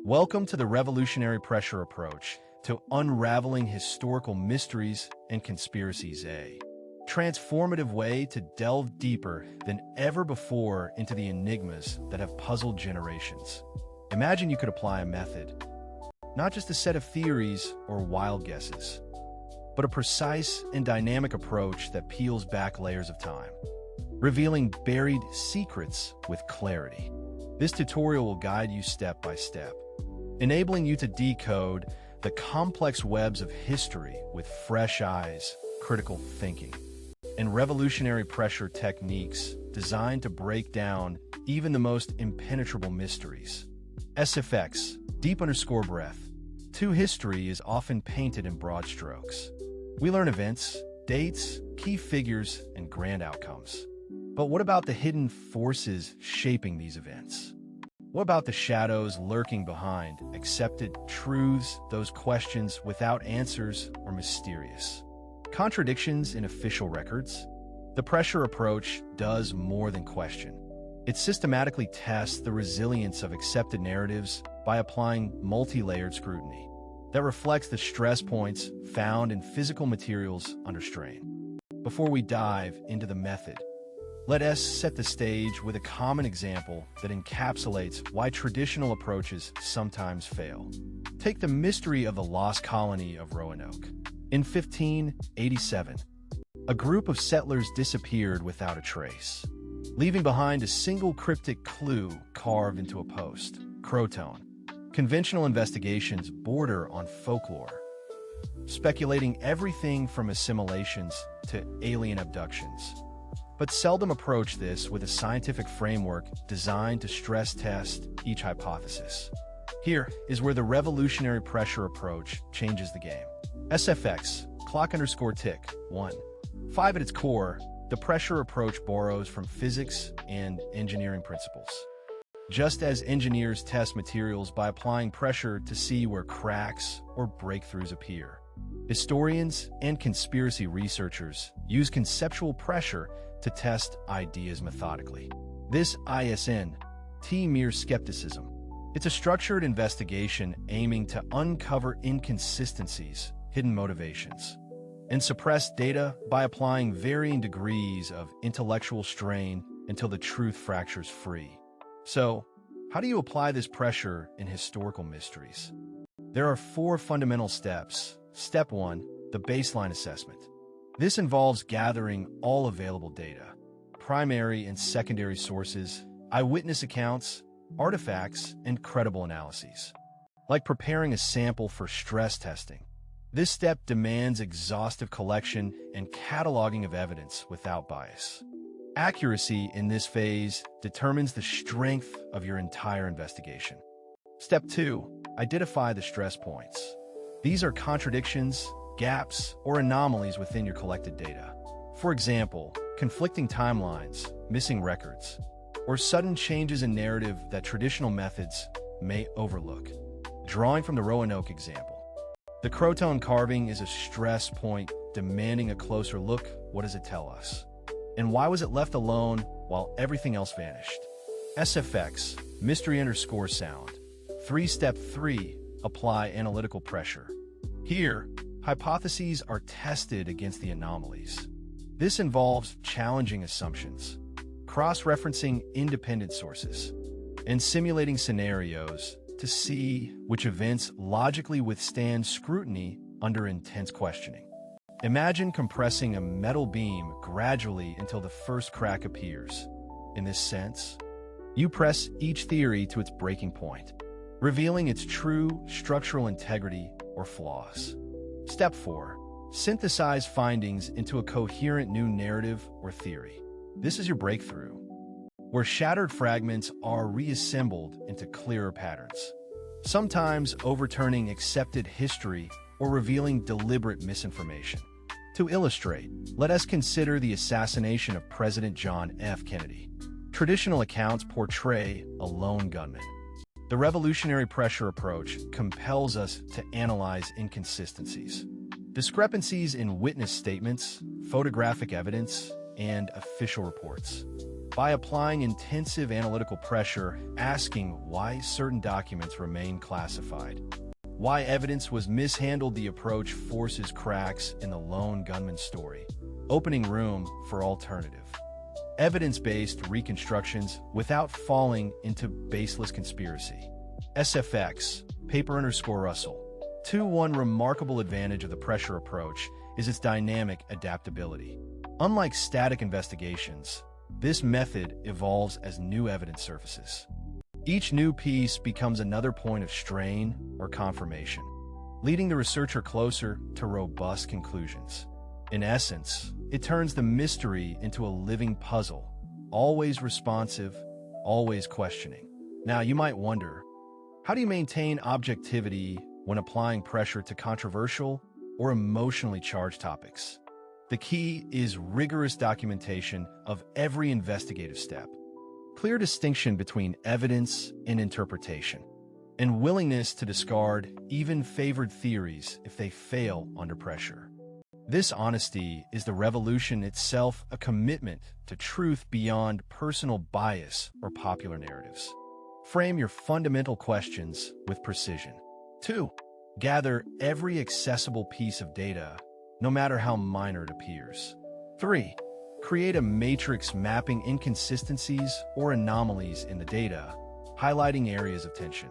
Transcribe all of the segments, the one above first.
Welcome to the revolutionary pressure approach to unraveling historical mysteries and conspiracies, a transformative way to delve deeper than ever before into the enigmas that have puzzled generations. Imagine you could apply a method, not just a set of theories or wild guesses, but a precise and dynamic approach that peels back layers of time, revealing buried secrets with clarity. This tutorial will guide you step by step, enabling you to decode the complex webs of history with fresh eyes, critical thinking, and revolutionary pressure techniques designed to break down even the most impenetrable mysteries. SFX, deep_breath. History is often painted in broad strokes. We learn events, dates, key figures, and grand outcomes. But what about the hidden forces shaping these events? What about the shadows lurking behind accepted truths, those questions without answers or mysterious contradictions in official records? The pressure approach does more than question. It systematically tests the resilience of accepted narratives by applying multi-layered scrutiny that reflects the stress points found in physical materials under strain. Before we dive into the method, let us set the stage with a common example that encapsulates why traditional approaches sometimes fail. Take the mystery of the lost colony of Roanoke. In 1587, a group of settlers disappeared without a trace, leaving behind a single cryptic clue carved into a post: Croton. Conventional investigations border on folklore, speculating everything from assimilations to alien abductions, but seldom approach this with a scientific framework designed to stress test each hypothesis. Here is where the revolutionary pressure approach changes the game. SFX, clock_tick, 1. 5 at its core, the pressure approach borrows from physics and engineering principles. Just as engineers test materials by applying pressure to see where cracks or breakthroughs appear, historians and conspiracy researchers use conceptual pressure to test ideas methodically. This isn't mere skepticism. It's a structured investigation aiming to uncover inconsistencies, hidden motivations, and suppress data by applying varying degrees of intellectual strain until the truth fractures free. So, how do you apply this pressure in historical mysteries? There are 4 fundamental steps. Step 1, the baseline assessment. This involves gathering all available data, primary and secondary sources, eyewitness accounts, artifacts, and credible analyses. Like preparing a sample for stress testing, this step demands exhaustive collection and cataloging of evidence without bias. Accuracy in this phase determines the strength of your entire investigation. Step 2, identify the stress points. These are contradictions, gaps, or anomalies within your collected data. For example, conflicting timelines, missing records, or sudden changes in narrative that traditional methods may overlook. Drawing from the Roanoke example, the Croton carving is a stress point demanding a closer look. What does it tell us? And why was it left alone while everything else vanished? SFX, mystery_sound. Step 3, apply analytical pressure. Here, hypotheses are tested against the anomalies. This involves challenging assumptions, cross-referencing independent sources, and simulating scenarios to see which events logically withstand scrutiny under intense questioning. Imagine compressing a metal beam gradually until the first crack appears. In this sense, you press each theory to its breaking point, revealing its true structural integrity or flaws. Step 4, synthesize findings into a coherent new narrative or theory. This is your breakthrough, where shattered fragments are reassembled into clearer patterns, sometimes overturning accepted history or revealing deliberate misinformation. To illustrate, let us consider the assassination of President John F. Kennedy. Traditional accounts portray a lone gunman. The revolutionary pressure approach compels us to analyze inconsistencies, discrepancies in witness statements, photographic evidence, and official reports. By applying intensive analytical pressure, asking why certain documents remain classified. Why evidence was mishandled. The approach forces cracks in the lone gunman story, opening room for alternative, evidence-based reconstructions without falling into baseless conspiracy. SFX, paper_Russell. 2. One remarkable advantage of the pressure approach is its dynamic adaptability. Unlike static investigations, this method evolves as new evidence surfaces. Each new piece becomes another point of strain or confirmation, leading the researcher closer to robust conclusions. In essence, it turns the mystery into a living puzzle, always responsive, always questioning. Now, you might wonder, how do you maintain objectivity when applying pressure to controversial or emotionally charged topics? The key is rigorous documentation of every investigative step, clear distinction between evidence and interpretation, and willingness to discard even favored theories if they fail under pressure. This honesty is the revolution itself, a commitment to truth beyond personal bias or popular narratives. Frame your fundamental questions with precision. 2. Gather every accessible piece of data, no matter how minor it appears. 3. Create a matrix mapping inconsistencies or anomalies in the data, highlighting areas of tension.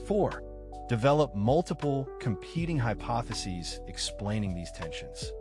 4. Develop multiple competing hypotheses explaining these tensions.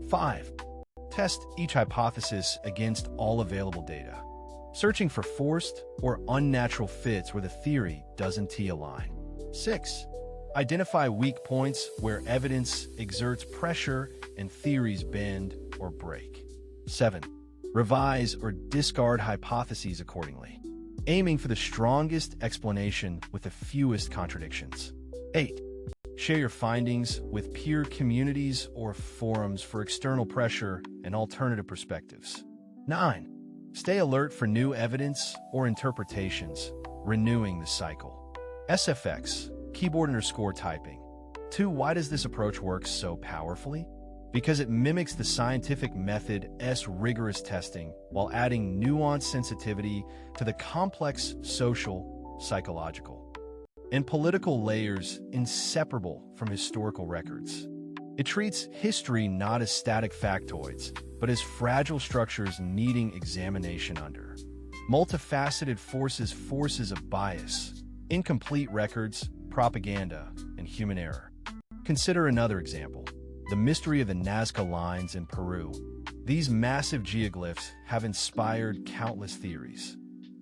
5. Test each hypothesis against all available data, searching for forced or unnatural fits where the theory doesn't align. 6. Identify weak points where evidence exerts pressure and theories bend or break. 7. Revise or discard hypotheses accordingly, aiming for the strongest explanation with the fewest contradictions. 8. Share your findings with peer communities or forums for external pressure and alternative perspectives. 9. Stay alert for new evidence or interpretations, renewing the cycle. SFX, keyboard_typing. 2. Why does this approach work so powerfully? Because it mimics the scientific method's rigorous testing while adding nuanced sensitivity to the complex social, psychological, and political layers inseparable from historical records. It treats history not as static factoids, but as fragile structures needing examination under multifaceted forces of bias, incomplete records, propaganda, and human error. Consider another example, the mystery of the Nazca lines in Peru. These massive geoglyphs have inspired countless theories,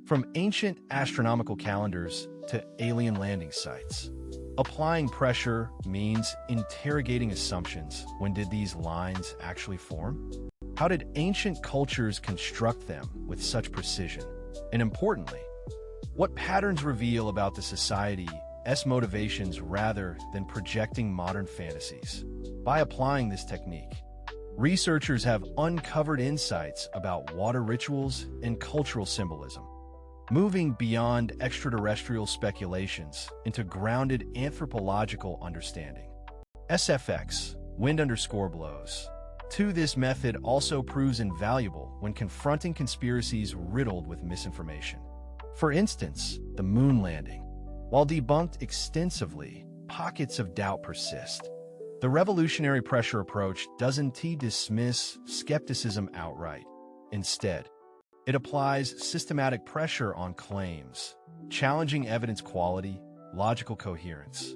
from ancient astronomical calendars to alien landing sites. Applying pressure means interrogating assumptions. When did these lines actually form? How did ancient cultures construct them with such precision? And importantly, what patterns reveal about the society's motivations rather than projecting modern fantasies? By applying this technique, researchers have uncovered insights about water rituals and cultural symbolism, moving beyond extraterrestrial speculations into grounded anthropological understanding. SFX, wind_blows. 2. This method also proves invaluable when confronting conspiracies riddled with misinformation. For instance, the moon landing. While debunked extensively, pockets of doubt persist. The revolutionary pressure approach doesn't dismiss skepticism outright. Instead, it applies systematic pressure on claims, challenging evidence quality, logical coherence,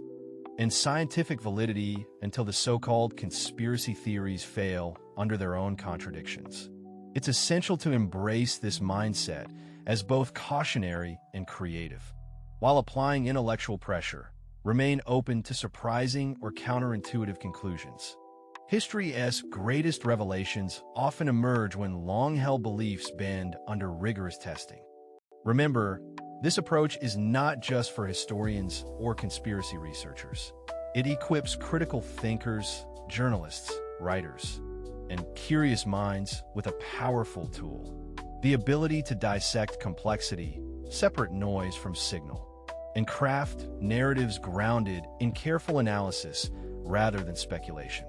and scientific validity until the so-called conspiracy theories fail under their own contradictions. It's essential to embrace this mindset as both cautionary and creative. While applying intellectual pressure, remain open to surprising or counterintuitive conclusions. History's greatest revelations often emerge when long-held beliefs bend under rigorous testing. Remember, this approach is not just for historians or conspiracy researchers. It equips critical thinkers, journalists, writers, and curious minds with a powerful tool: the ability to dissect complexity, separate noise from signal, and craft narratives grounded in careful analysis rather than speculation.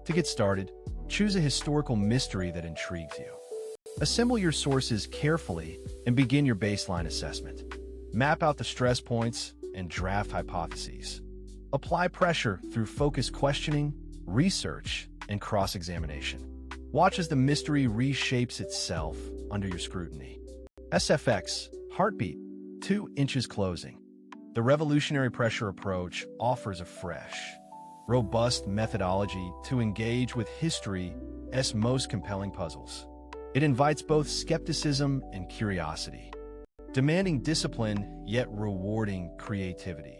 To get started, choose a historical mystery that intrigues you. Assemble your sources carefully and begin your baseline assessment. Map out the stress points and draft hypotheses. Apply pressure through focused questioning, research, and cross-examination. Watch as the mystery reshapes itself under your scrutiny. SFX, heartbeat, 2 inches closing. The revolutionary pressure approach offers a fresh, robust methodology to engage with history's most compelling puzzles. It invites both skepticism and curiosity, demanding discipline yet rewarding creativity,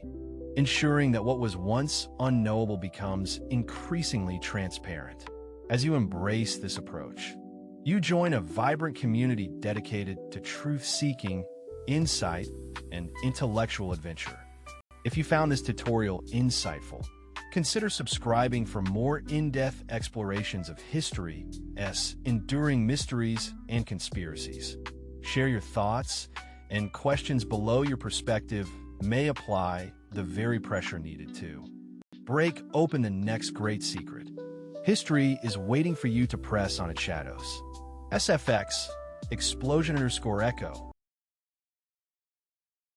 ensuring that what was once unknowable becomes increasingly transparent. As you embrace this approach, you join a vibrant community dedicated to truth-seeking, insight, and intellectual adventure. If you found this tutorial insightful, consider subscribing for more in-depth explorations of history's enduring mysteries and conspiracies. Share your thoughts and questions below. Your perspective may apply the very pressure needed to break open the next great secret. History is waiting for you to press on its shadows. SFX, explosion_echo.